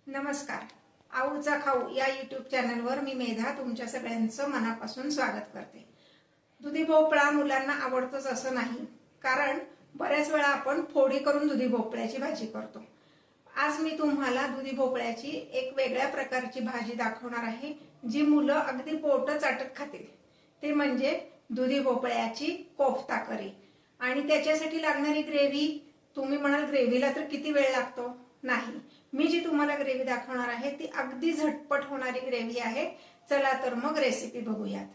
नमस्कार. आऊचा खाऊ या यूट्यूब चॅनलवर मी मेधा तुमच्या सगळ्यांचं मनापासून स्वागत करते. दुधी भोपळा मुलांना आवडतोच असं नाही, कारण बऱ्याच वेळा आपण फोडी करून दुधी भोपळ्याची भाजी करतो. आज मी तुम्हाला दुधी भोपळ्याची एक वेगळ्या प्रकारची भाजी दाखवणार आहे, जी मुलं अगदी पोट चाटत खातील. ते म्हणजे दुधी भोपळ्याची कोफ्ता करी. आणि त्याच्यासाठी लागणारी ग्रेव्ही, तुम्ही म्हणाल ग्रेव्हीला तर किती वेळ लागतो? नाही, मी जी तुम्हाला ग्रेव्ही दाखवणार आहे ती अगदी झटपट होणारी ग्रेव्ही आहे. चला तर मग रेसिपी बघूयात.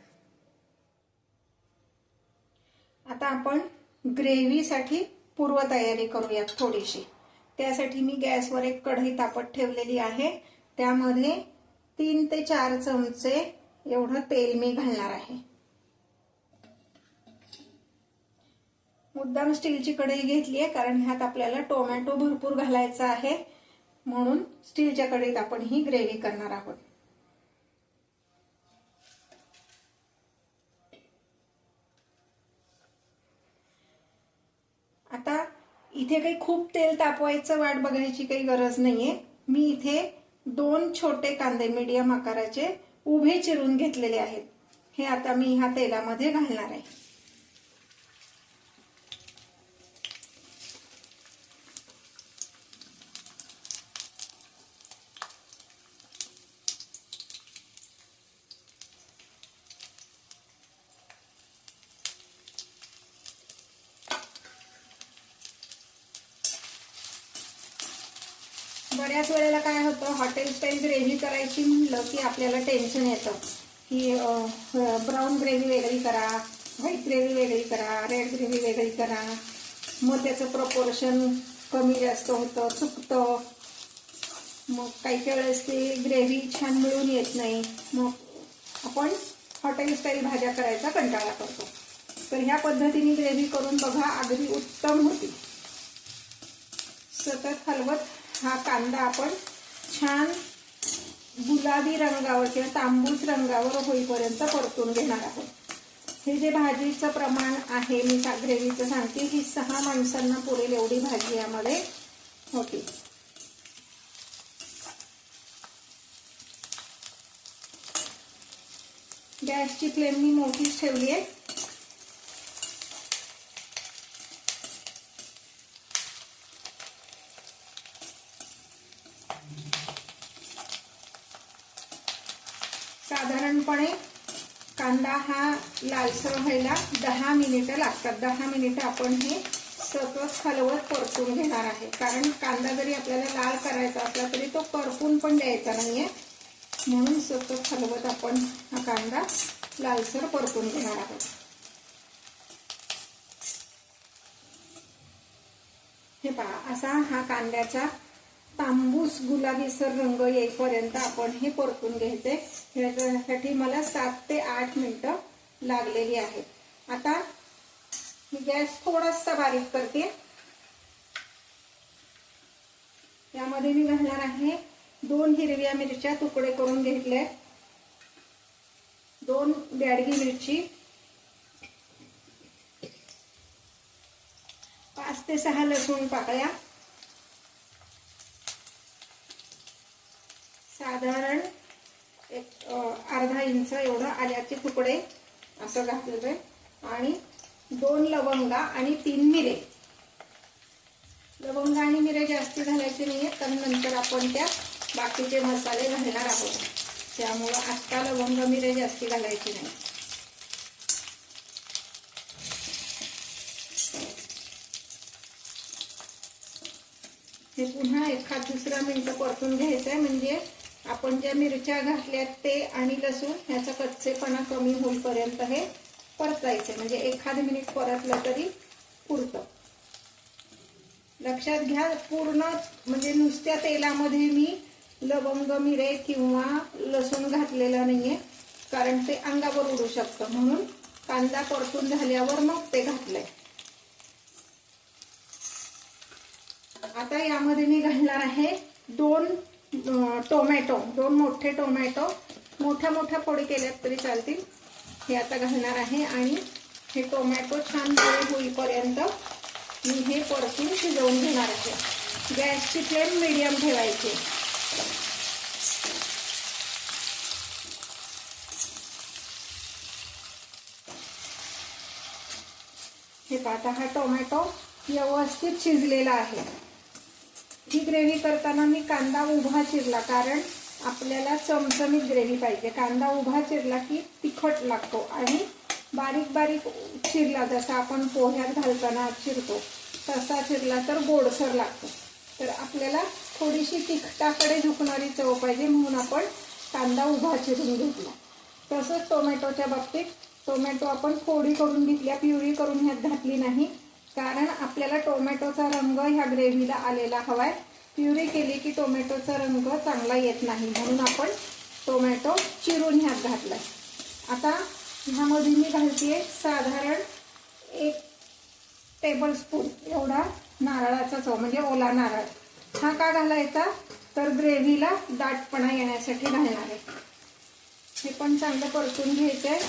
आता आपण ग्रेव्हीसाठी पूर्वतयारी करूयात थोडीशी. त्यासाठी मी गॅसवर एक कढई तापत ठेवलेली आहे. त्यामध्ये 3 ते 4 चमचे एवढं तेल मी घालणार आहे. मुद्दाम स्टीलची कढई घेतली आहे, कारण ह्यात आपल्याला टोमॅटो भरपूर घालायचा आहे, म्हणून स्टीलच्या कढईत आपण ही ग्रेव्ही करणार आहोत. आता इथे काही खूप तेल तापवायचं वाट बघायची काही गरज नाहीये. मी इथे 2 छोटे कांदे मीडियम आकाराचे उभे चिरून घेतलेले आहेत. हे आता मी ह्या तेलामध्ये घालणार आहे. बऱ्याच वेळेला काय होतं, हॉटेल स्टाईल ग्रेव्ही करायची म्हणलं की आपल्याला टेन्शन येतं की ब्राऊन ग्रेव्ही वेगळी करा, व्हाईट ग्रेव्ही वेगळी करा, रेड ग्रेव्ही वेगळी करा. मग त्याचं प्रपोर्शन कमी जास्त होतं, चुकतं. मग काही वेळेस ती ग्रेव्ही छान मिळून येत नाही. मग आपण हॉटेल स्टाईल भाज्या करायचा कंटाळा करतो. तर ह्या पद्धतीने ग्रेव्ही करून बघा, अगदी उत्तम होती. सतत हलवत हा कांदा आपण छान गुलाबी रंगावर किंवा तांबूस रंगावर होईपर्यंत परतून घेणार आहोत. हे जे भाजीचं प्रमाण आहे, मी ग्रेव्हीचं सांगते, ही 6 माणसांना पुरेल एवढी भाजी यामध्ये होती. गॅसची फ्लेम मी मोठीच ठेवली आहे. साधारणपणे कांदा हा लालसर व्हायला 10 मिनिटं लागतात. 10 मिनिटं आपण हे सतत हलवत परतून घेणार आहे. कारण कांदा जरी आपल्याला लाल करायचा असला तरी तो करपून पण द्यायचा नाहीये, म्हणून सतत हलवत आपण हा कांदा लालसर परतून घेणार आहोत. हे पहा, असा हा कांद्याचा तांबूस गुलाबीसर रंग येईपर्यंत आपण हे परतून घ्यायचे. यासाठी मला 7 ते 8 मिनिटं लागलेली आहेत. आता मी गॅस थोडासा बारीक करते. यामध्ये मी घालणार आहे 2 हिरव्या मिरच्या तुकडे करून घेतले, 2 ब्याडगी मिरची, 5 ते 6 लसूण पाकळ्या, साधारण एक अर्धा इंच एवढं आल्याचे तुकडे असं घातलेले, आणि 2 लवंगा आणि 3 मिरे. लवंगा आणि मिरे जास्त घालायचे नाहीये, कारण नंतर आपण त्या बाकीचे मसाले घालणार आहोत. त्यामुळे आता लवंग मिरे जास्त घालायचे नाही. हे पुन्हा 1-2 मिनिटं परतून घ्यायचंय, म्हणजे आपण ज्या मिरच्या घातल्यात ते आणि लसूण ह्याचा कच्चेपणा कमी होईपर्यंत हे परतायचे. म्हणजे 1 मिनिट परतलं तरी पुरतं. लक्षात घ्या, पूर्ण म्हणजे नुसत्या तेलामध्ये मी लवंग मिरे किंवा लसूण घातलेला नाहीये, कारण ते अंगावर उडू शकतं, म्हणून कांदा परतून झाल्यावर मग ते घातलंय. आता यामध्ये मी घालणार आहे 2 टोमॅटो, 2 मोठे टोमॅटो. मोठ्या फोडी केल्यात तरी चालतील. हे आता घालणार आहे, आणि हे टोमॅटो छान गोळे होईपर्यंत मी हे परतून शिजवून घेणार आहे. गॅसची फ्लेम मीडियम ठेवायची. हे पाहता हा टोमॅटो व्यवस्थित शिजलेला आहे। ही ग्रेव्ही करताना मी कांदा उभा चिरला, कारण आपल्याला चमचमीत ग्रेव्ही पाहिजे। कांदा उभा चिरला की तिखट लागतो आणि बारीक बारीक चिरला, जसा आपण पोह्यात घालताना चिरतो तसा चिरला तर गोडसर लागतो। तर आपल्याला थोडीशी तिखटाकडे झुकणारी चव पाहिजे, म्हणून आपण कांदा उभा चिरून घेतला। तसंच टोमॅटोच्या बाबतीत टोमॅटो आपण फोडी करून घेतल्या, प्युरी करून ह्यात घातली नाही, कारण आपल्याला टोमॅटोचा रंग ह्या ग्रेव्हीला आलेला हवाय। प्युरी केली की टोमॅटोचा रंग चांगला येत नाही, म्हणून आपण टोमॅटो चिरून ह्यात घातलाय। आता ह्यामध्ये मी घालतेय साधारण 1 टेबलस्पून एवढा नारळाचा चव, म्हणजे ओला नारळ। हा का घालायचा, तर ग्रेव्हीला दाटपणा येण्यासाठी घालणार आहे। हे पण चांगलं परतून घ्यायचंय।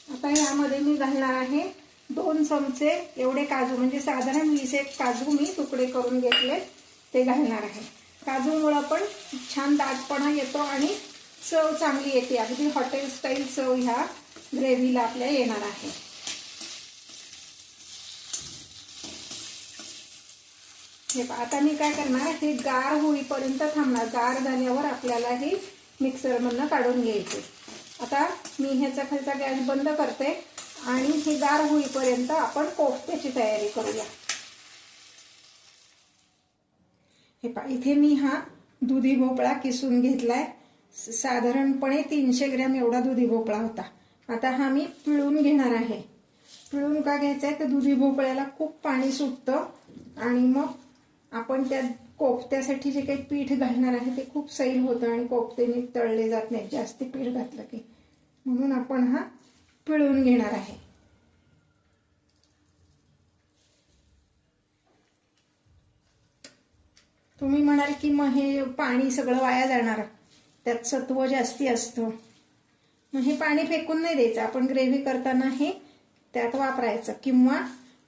आता यामध्ये मी घालणार आहे 2 चमचे एवढे काजू, म्हणजे साधारण 20 काजू मी तुकडे करून घेतले, ते घालणार आहे। काजूमुळे पण छान दाटपणा येतो आणि चव चांगली येते, अगदी हॉटेल स्टाईल चव ह्या ग्रेव्हीला आपल्या येणार आहे। हे आता मी काय करणार, हे गार होईपर्यंत थांबणार। गार झाल्यावर आपल्याला हे मिक्सरमधनं काढून घ्यायचे। आता मी ह्याचा खालचा गॅस बंद करते आणि हे गार होईपर्यंत आपण कोफ्त्याची तयारी करूया। हे पहा, इथे मी हा दुधी भोपळा किसून घेतलाय। साधारणपणे 300 ग्रॅम एवढा दुधी भोपळा होता। आता हा मी पिळून घेणार आहे। पिळून का घ्यायचा आहे, तर दुधी भोपळ्याला खूप पाणी सुटतं आणि मग आपण त्या कोफ्त्यासाठी जे काही पीठ घालणार आहे ते खूप सैल होतं आणि कोफ्ते तळले जात नाही जास्त पीठ घातलं की, म्हणून आपण हा पिळून घेणार आहे। तुम्ही म्हणाल की मग हे पाणी सगळं वाया जाणार, त्यात सत्व जास्ती असतं, मग हे पाणी फेकून नाही द्यायचं। आपण ग्रेव्ही करताना हे त्यात वापरायचं, किंवा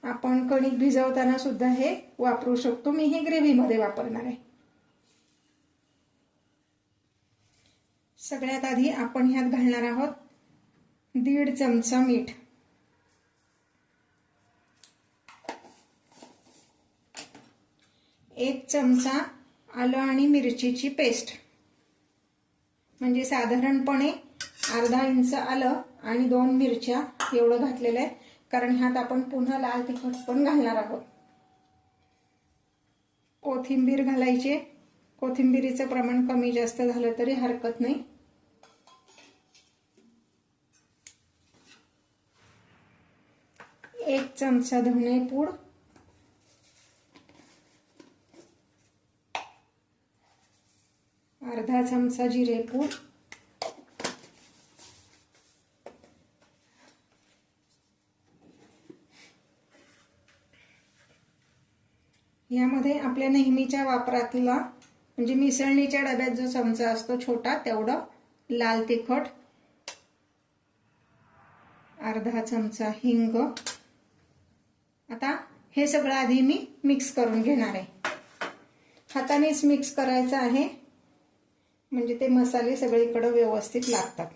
आपण कणिक भिजवताना सुद्धा हे वापरू शकतो। मी हे ग्रेव्हीमध्ये वापरणार आहे। सगळ्यात आधी आपण ह्यात घालणार आहोत 1.5 चमचा मीठ, 1 चमचा आलं आणि मिरचीची पेस्ट, म्हणजे साधारणपणे अर्धा इंच आलं आणि 2 मिरच्या एवढं घातलेलं आहे, कारण ह्यात आपण पुन्हा लाल तिखट पण घालणार आहोत। कोथिंबीर घालायची, कोथिंबीरीचं प्रमाण कमी जास्त झालं तरी हरकत नाही। एक चमचा धने पूड, अर्धा चमचा जिरे पूड, यामध्ये आपल्या नेहमीच्या वापरातला म्हणजे मिसळणीच्या डब्यात जो चमचा असतो छोटा तेवढं लाल तिखट, अर्धा चमचा हिंग। आता हे सगळं आधी मी मिक्स करून घेणार आहे। हातानेच मिक्स करायचं आहे, म्हणजे ते मसाले सगळीकडे व्यवस्थित लागतात।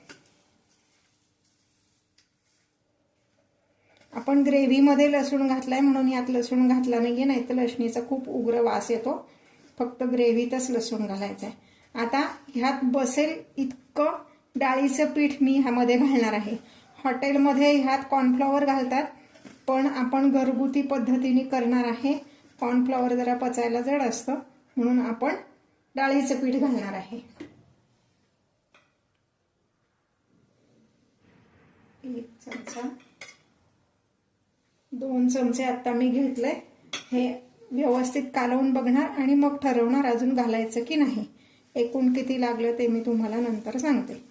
आपण ग्रेव्हीमध्ये लसूण घातलाय म्हणून यात लसूण घातला नाहीये, नाहीतर लसणीचा खूप उग्र वास येतो। फक्त ग्रेव्हीतच लसूण घालायचं आहे। आता ह्यात बसेल इतकं डाळीचं पीठ मी ह्यामध्ये घालणार आहे। हॉटेलमध्ये ह्यात कॉर्नफ्लॉवर घालतात, पण आपण घरगुती पद्धतीने करणार आहे। कॉर्नफ्लॉवर जरा पचायला जड असतं, म्हणून आपण डाळीचं पीठ घालणार आहे। 1 चमचा, 2 चमचे आता मी घेतले। हे व्यवस्थित कालवून बघणार आणि मग ठरवणार अजून घालायचं की नाही। एकूण किती लागलं ते मी तुम्हाला नंतर सांगते।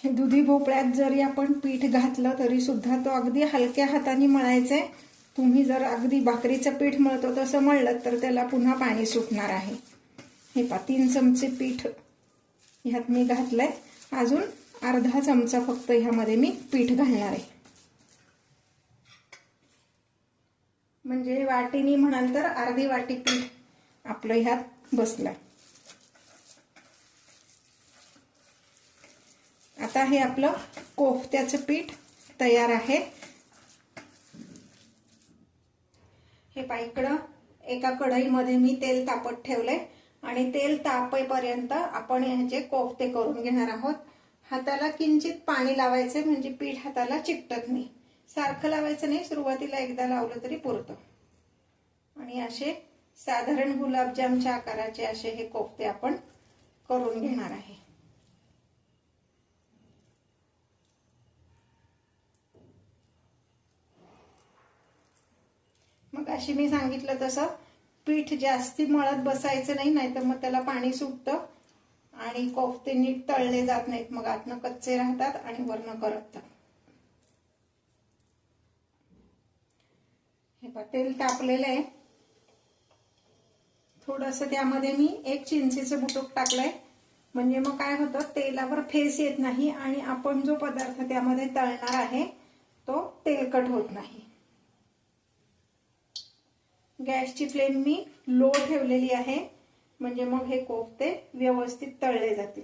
दुधी भोपळ्यात जरी आपण पीठ घातलं तरी सुद्धा तो अगदी हलक्या हाताने मळायचे. तुम्ही जर अगदी भाकरीचं पीठ मळतो तसं मळलं तर त्याला पुन्हा पाणी सुटणार आहे. हे पहा 3 चमचे पीठ ह्यात मी घातलंय. अजून अर्धा चमचा फक्त ह्यामध्ये मी पीठ घालणार आहे. म्हणजे वाटीनी म्हणाल तर अर्धी वाटी पीठ आपलं ह्यात बसलं. आता हे आपलं कोफ्त्याचं पीठ तयार आहे. हे पहा इकडं एका कढईमध्ये मी तेल तापत ठेवलंय आणि तेल तापेपर्यंत आपण ह्याचे कोफ्ते करून घेणार आहोत. हाताला किंचित पाणी लावायचे म्हणजे पीठ हाताला चिकटत नाही. सारखं लावायचं नाही, सुरुवातीला एकदा लावलं तरी पुरतं. आणि असे साधारण गुलाबजामच्या आकाराचे असे हे कोफ्ते आपण करून घेणार आहे. मग अशी मी सांगितलं तसं पीठ जास्ती मळत बसायचं नाही, नाहीतर मग त्याला पाणी सुटतं आणि कोफ्ते नीट तळले जात नाहीत. मग आतनं कच्चे राहतात आणि वरनं करपतात. हे पहा तेल तापलेलं आहे. थोडंसं त्यामध्ये मी 1 चिंचेचं बुटूक टाकलंय. म्हणजे मग काय होतं, तेलावर फेस येत नाही आणि आपण जो पदार्थ त्यामध्ये तळणार आहे तो तेलकट होत नाही. गॅसची फ्लेम मी लो ठेवलेली आहे म्हणजे मग हे कोफ्ते व्यवस्थित तळले जातील.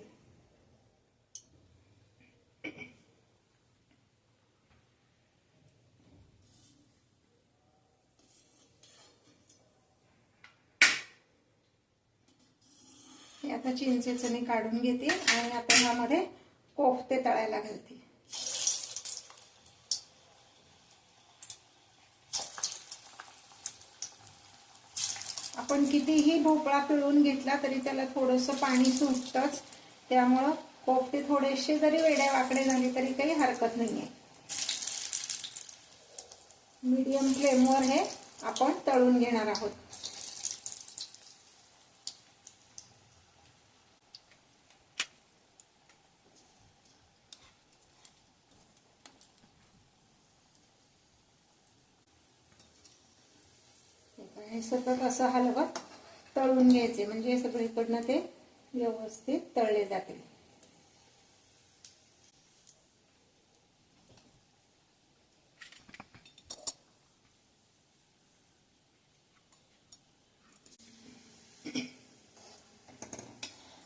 हे आता चिंचेचं मी काढून घेते आणि आता ह्यामध्ये कोफ्ते तळायला घालते. आपण कितीही भोपळा पिळून घेतला तरी त्याला थोडंसं पाणी सुटतंच. त्यामुळं कोफ्ते थोडेसे जरी वेड्या वाकडे झाले तरी काही हरकत नाहीये. मीडियम फ्लेमवर हे आपण तळून घेणार आहोत. हे सतत असं हलवत तळून घ्यायचे म्हणजे सगळीकडनं ते व्यवस्थित तळले जातील.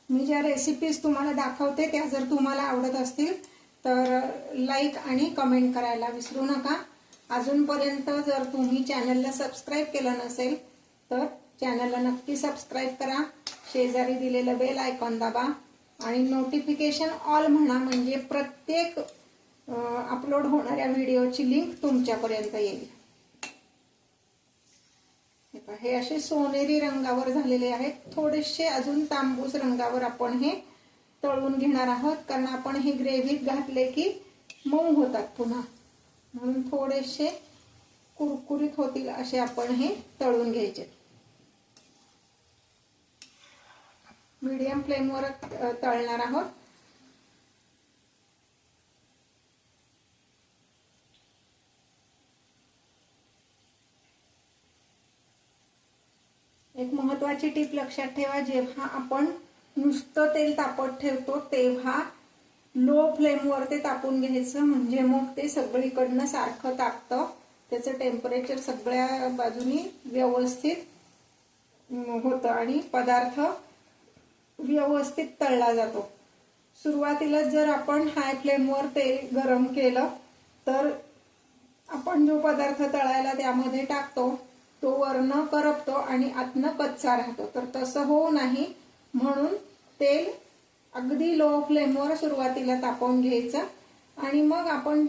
मी ज्या रेसिपीज तुम्हाला दाखवते त्या जर तुम्हाला आवडत असतील तर लाईक आणि कमेंट करायला विसरू नका. अजूनपर्यंत जर तुम्ही चॅनलला सबस्क्राईब केलं नसेल तर चॅनलला नक्की सबस्क्राईब करा. शेजारी दिलेलं बेल आयकॉन दाबा आणि नोटिफिकेशन ऑल म्हणा म्हणजे प्रत्येक अपलोड होणाऱ्या व्हिडिओची लिंक तुमच्यापर्यंत येईल. हे असे सोनेरी रंगावर झालेले आहेत. थोडेसे अजून तांबूस रंगावर आपण हे तळून घेणार आहोत कारण आपण हे ग्रेव्हीत घातले की मऊ होतात पुन्हा, म्हणून थोडेसे कुरकुरीत होतील असे आपण हे तळून घ्यायचे. मीडियम फ्लेमवर तळणार आहोत. एक महत्त्वाची टीप लक्षात ठेवा, जेव्हा आपण नुसतं तेल तापत ठेवतो तेव्हा लो फ्लेमवर ते तापून घ्यायचं म्हणजे मग ते सगळीकडनं सारखं तापतं. त्याचं टेम्परेचर सगळ्या बाजूनी व्यवस्थित होतं आणि पदार्थ व्यवस्थित तळला जातो. सुरुवातीला जर आपण हाय फ्लेमवर तेल गरम केलं तर आपण जो पदार्थ तळायला त्यामध्ये टाकतो तो वरनं करपतो आणि आतनं कच्चा राहतो. तर तसं होऊ नाही म्हणून तेल अगदी लो फ्लेमवर सुरुवातीला तापवून घ्यायचं आणि मग आपण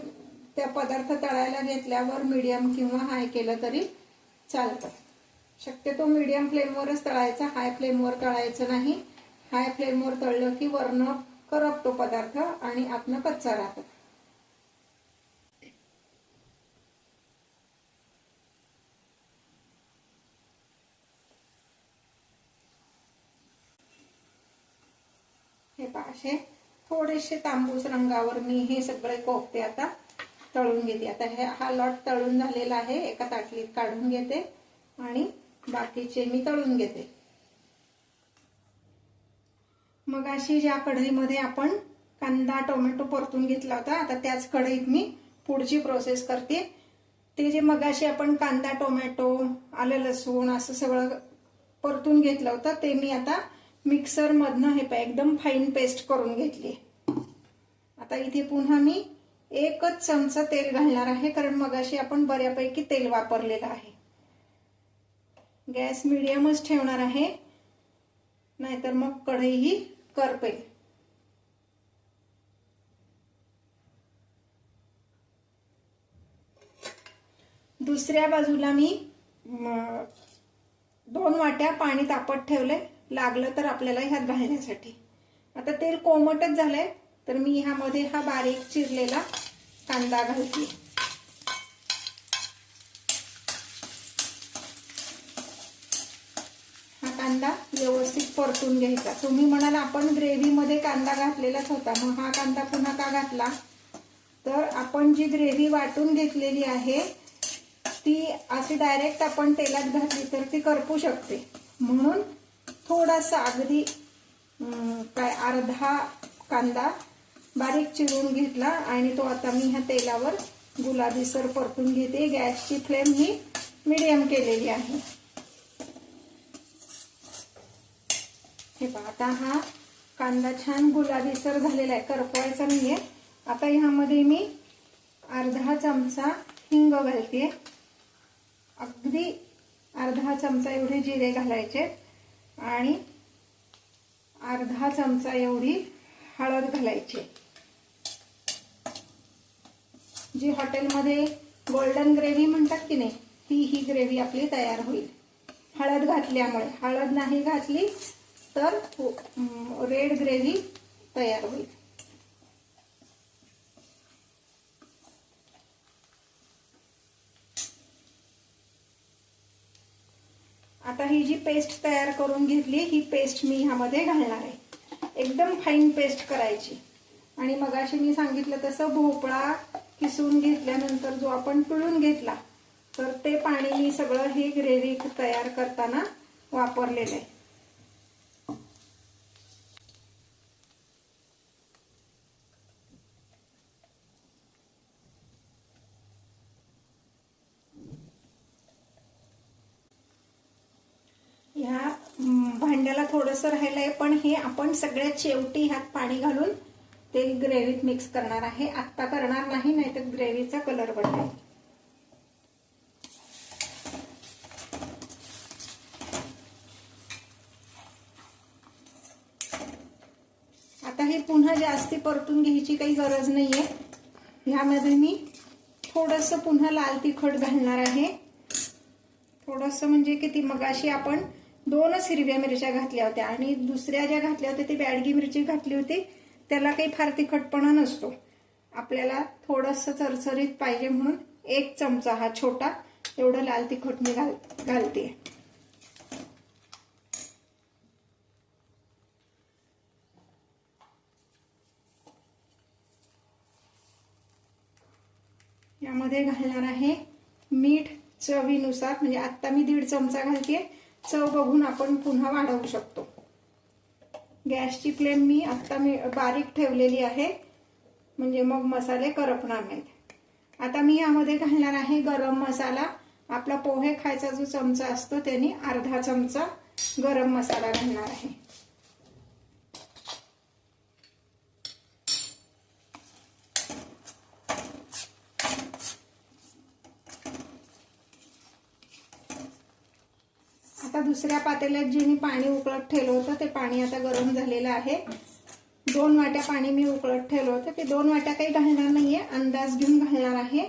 त्या पदार्थ तळायला घेतल्यावर मीडियम किंवा हाय केलं तरी चालतं. शक्यतो मीडियम फ्लेमवरच तळायचा, हाय फ्लेमवर तळायचं नाही. हाय फ्लेमवर तळलं की वरनं करपतो पदार्थ आणि आतनं कच्चा राहतो. हे पाशे थोडेसे तांबूस रंगावर मी हे सगळे कोफ्ते आता तळून घेते। आता हा लॉट तळून झालेला आहे, एका ताटलीत काढून घेते आणि बाकीचे मी तळून घेते। मग अशी ज्या कढईमध्ये आपण कांदा टोमॅटो परतून घेतला होता, आता त्याच कढईत मी पुढची प्रोसेस करते। ते जे मगाशी आपण कांदा टोमॅटो आलं लसूण असं सगळं परतून घेतलं होतं, ते मी आता मिक्सर मधनं हे एकदम फाईन पेस्ट करून घेतली। आता इथे पुन्हा मी एकच चमचा तेल घालणार आहे, कारण मगाशी आपण बऱ्यापैकी तेल वापरलेलं आहे। गॅस मीडियमच ठेवणार आहे, नाहीतर मग कढई ही करपेल। दुसऱ्या बाजूला मी 2 वाट्या पाणी तापत ठेवले, लागलं तर आपल्याला ह्यात घालण्यासाठी। आता तेल कोमटच झालंय, तर मी ह्यामध्ये हा बारीक चिरलेला कांदा घालते। हा कांदा व्यवस्थित परतून घ्यायचा। तुम्ही म्हणाल आपण ग्रेव्ही मध्ये कांदा घातलेलाच होता, मग हा कांदा पुन्हा का घातला? तर आपण जी ग्रेव्ही वाटून घेतलेली आहे ती अशी डायरेक्ट आपण तेलात घातली तर ती करपू शकते, म्हणून थोडासा अगदी अर्धा कांदा बारीक चिरून घेतला आणि तो आता मी ह्या तेलावर गुलाबीसर परतून घेते। गॅसची फ्लेम मी मीडियम केलेली आहे। हे पहा, आता हा कांदा छान गुलाबीसर झालेला आहे, करपवायचा नाहीये। आता ह्यामध्ये मी अर्धा चमचा हिंग घालते, अगदी अर्धा चमचा एवढे जिरे घालायचे आणि अर्धा चमचा एवढी हळद घालायची। जी हॉटेलमध्ये गोल्डन ग्रेव्ही म्हणतात की नाही, ही ग्रेव्ही आपली तयार होईल हळद घातल्यामुळे। हळद नाही घातली तर रेड ग्रेव्ही तयार होईल। आता ही जी पेस्ट तयार करून घेतली, ही पेस्ट मी ह्यामध्ये घालणार आहे। एकदम फाईन पेस्ट करायची। आणि मगाशी मी सांगितलं तसं भोपळा किसून घेतल्यानंतर जो आपण पिळून घेतला, तर ते पाणी मी सगळं ही ग्रेव्ही तयार करताना वापरलेलं आहे। ह्या भांड्याला थोडंसं राहिलंय, पण हे आपण सगळ्यात शेवटी ह्यात पाणी घालून ते ग्रेव्हीत मिक्स करणार आहे। आत्ता करणार नाही, नाहीतर ग्रेव्हीचा कलर बदलेल। आता हे पुन्हा जास्ती परतून घ्यायची काही गरज नाहीये। ह्यामध्ये मी थोडंसं पुन्हा लाल तिखट घालणार आहे। थोडंसं म्हणजे किती, मगाशी आपण 2च हिरव्या मिरच्या घातल्या होत्या आणि दुसऱ्या ज्या घातल्या होत्या ती बॅडगी मिरची घातली होती, त्याला काही फार तिखटपणा नसतो। आपल्याला थोडंसं चरचरीत पाहिजे म्हणून 1 चमचा हा छोटा एवढं लाल तिखट मी घालते। यामध्ये घालणार आहे मीठ चवीनुसार, म्हणजे आता मी 1.5 चमचा घालते। चव बघून आपण पुन्हा वाढवू शकतो। गॅसची फ्लेम मी आता बारीक ठेवलेली आहे, म्हणजे मग मसाले करपणार नाहीत। आता मी यामध्ये घालणार आहे गरम मसाला। आपला पोहे खायचा जो चमचा असतो त्याने अर्धा चमचा गरम मसाला घालणार आहे। आता दुसऱ्या पातेल्यात जे मी पाणी उकळत ठेवलं होतं ते पाणी आता गरम झालेलं आहे। 2 वाट्या पाणी मी उकळत ठेवलं होतं, ते 2 वाट्या काही घालणार नाहीये, अंदाज घेऊन घालणार आहे।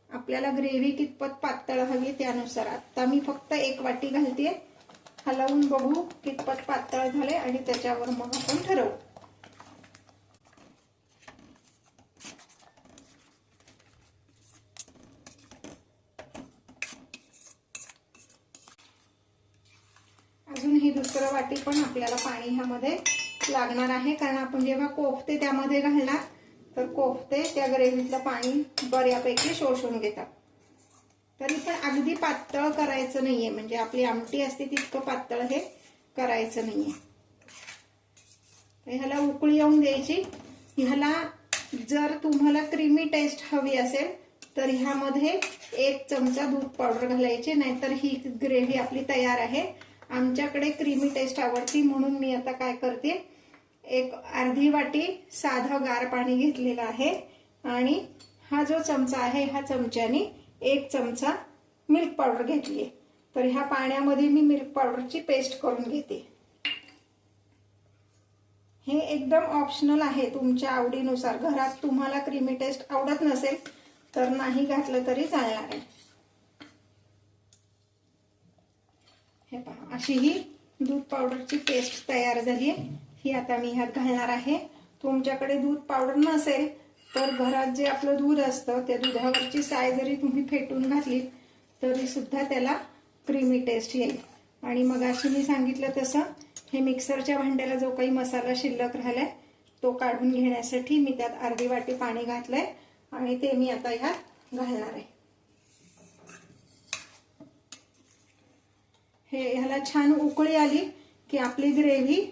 आपल्याला ग्रेव्ही कितपत पातळ हवी त्यानुसार। आता मी फक्त 1 वाटी घालते, हलवून बघू कितपत पातळ झाले आणि त्याच्यावर मग आपण ठरवू। अजून ही दुसरं वाटी पण आपल्याला पाणी ह्यामध्ये लागणार आहे, कारण आपण जेव्हा कोफ्ते त्यामध्ये घालणार तर कोफ्ते त्या ग्रेव्हीतलं पाणी बऱ्यापैकी शोषून घेतात. तरी पण अगदी पातळ करायचं नाहीये, म्हणजे आपली आमटी असते तितकं पातळ हे करायचं नाहीये. ह्याला उकळी येऊन द्यायची. ह्याला जर तुम्हाला क्रीमी टेस्ट हवी असेल तर ह्यामध्ये 1 चमचा दूध पावडर घालायचे, नाहीतर ही ग्रेव्ही आपली तयार आहे. आमच्याकडे क्रीमी टेस्ट आवडती म्हणून मी आता काय करते, 1 अर्धी वाटी साधं गार पाणी घेतलेलं आहे आणि हा जो चमचा आहे ह्या चमच्याने 1 चमचा मिल्क पावडर घेतली आहे. तर ह्या पाण्यामध्ये मी मिल्क पावडरची पेस्ट करून घेते. हे एकदम ऑप्शनल आहे, तुमच्या आवडीनुसार. घरात तुम्हाला क्रीमी टेस्ट आवडत नसेल तर नाही घातलं तरी चालणार आहे. हे पहा, अशी ही दूध पावडरची पेस्ट तयार झाली आहे. ही आता मी ह्यात घालणार आहे. तुमच्याकडे दूध पावडर नसेल तर घरात जे आपलं दूध असतं त्या दुधावरची साय जरी तुम्ही फेटून घातली तरी सुद्धा त्याला क्रीमी टेस्ट येईल. आणि मग अशी मी सांगितलं तसं हे मिक्सरच्या भांड्याला जो काही मसाला शिल्लक राहिलाय तो काढून घेण्यासाठी मी त्यात अर्धी वाटी पाणी घातलंय आणि ते मी आता ह्यात घालणार आहे. ह्याला छान उकळी आली की आपली ग्रेव्ही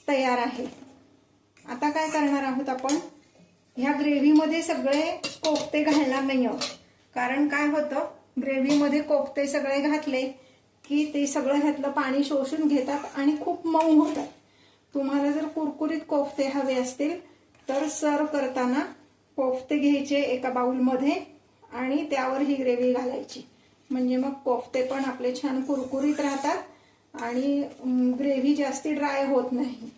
तयार आहे. आता काय करणार आहोत आपण, ह्या ग्रेव्हीमध्ये सगळे कोफ्ते घालणार नाही आहोत. कारण काय होतं, ग्रेव्हीमध्ये कोफ्ते सगळे घातले की ते सगळं ह्यातलं पाणी शोषून घेतात आणि खूप मऊ होतात. तुम्हाला जर कुरकुरीत कोफ्ते हवे असतील तर सर्व करताना कोफ्ते घ्यायचे एका बाउलमध्ये आणि त्यावर ही ग्रेव्ही घालायची, म्हणजे मग कोफ्ते पण आपले छान कुरकुरीत राहतात आणि ग्रेव्ही जास्ती ड्राय होत नाही,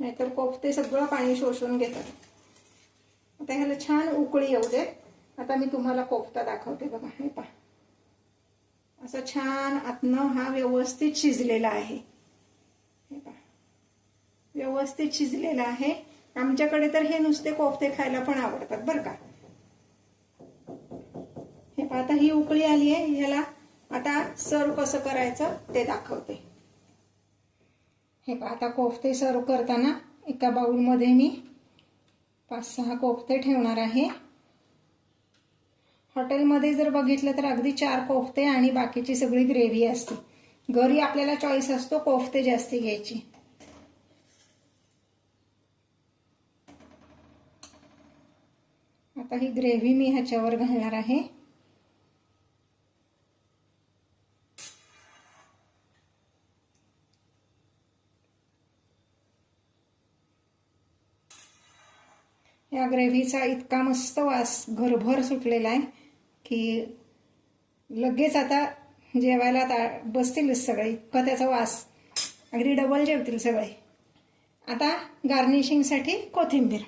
नाहीतर कोफ्ते सगळं पाणी शोषून घेतात. आता ह्याला छान उकळी येऊ दे. आता मी तुम्हाला कोफ्ता दाखवते. बघा, हे पहा, असं छान आतनं हा व्यवस्थित शिजलेला आहे. हे पहा, व्यवस्थित शिजलेला आहे. आमच्याकडे तर हे नुसते कोफ्ते खायला पण आवडतात बरं का. हे पहा, आता ही उकळी आली आहे. ह्याला आता सर्व कसं करायचं ते दाखवते. हे पहा, आता कोफ्ते सर्व करताना एका बाउलमध्ये मी 5-6 कोफ्ते ठेवणार आहे. हॉटेलमध्ये जर बघितलं तर अगदी 4 कोफ्ते आणि बाकीची सगळी ग्रेव्ही असते. घरी आपल्याला चॉईस असतो कोफ्ते जास्ती घ्यायची. आता ही ग्रेव्ही मी ह्याच्यावर घालणार आहे. या ग्रेव्हीचा इतका मस्त वास घरभर सुटलेला आहे की लगेच आता जेवायला बसतीलच सगळे, इतका त्याचा वास, अगदी डबल जेवतील सगळे. आता गार्निशिंगसाठी कोथिंबीर.